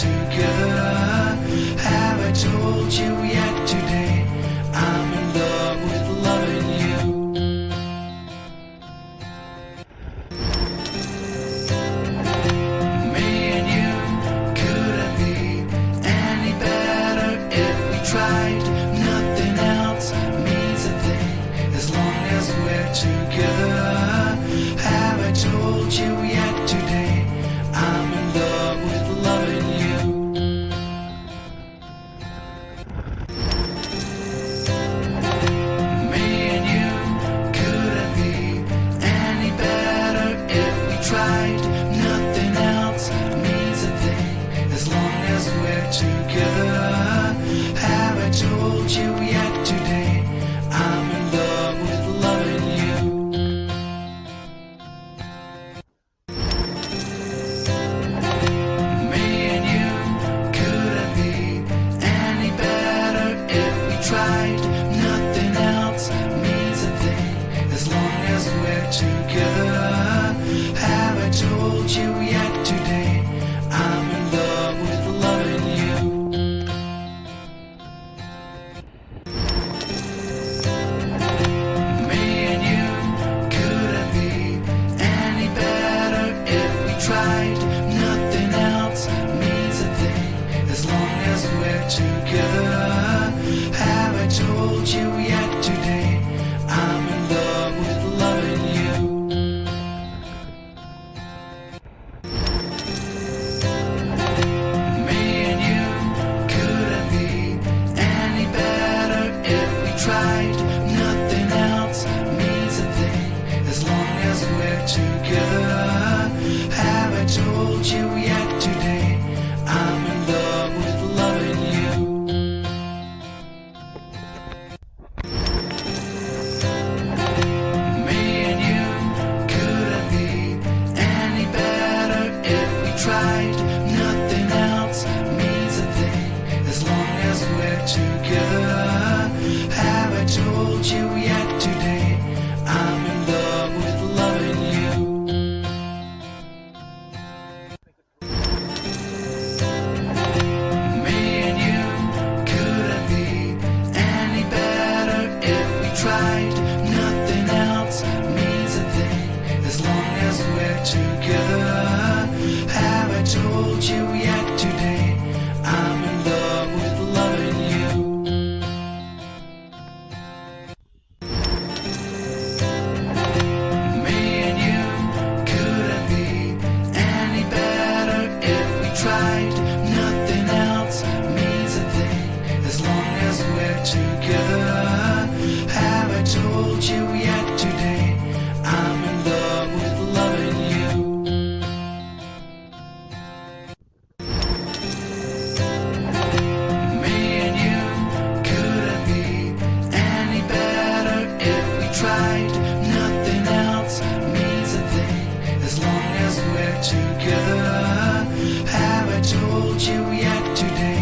together? Have I told you yet today? I'm in love with loving you. Me and you couldn't be any better if we tried. Nothing else means a thing as long as we're together. Have I told you yet today? I'm in love with loving you. Me and you couldn't be any better if we tried. Nothing else means a thing as long as we're together. Have I told you yet today? I'm in love with loving you. Me and you couldn't be any better if we tried. Nothing else means a thing as long as we're together. Have I told you yet today? I'm in love with loving you. Me and you couldn't be any better if we tried. Nothing else means a thing as long as we're together. Have I told you yet today? I'm in love with loving you. Me and you couldn't be any better if we tried. Nothing else means a thing as long as we're together. Have I told you yet today? I'm in love with loving you. Me and you couldn't be any better if we tried. Nothing else means a thing as long as we're together. Have I told you yet today? I'm in love with loving you. Me and you couldn't be any better if we tried. Nothing else means a thing as long as we're together. Have I told you yet today? I'm in love with loving you. Me and you couldn't be any better if we tried. Nothing else means a thing as long as we're together. Have I told you yet today? I'm in love with loving you. Me and you couldn't be any better if we tried. Nothing else means a thing as long as we're together. Have I told you yet today?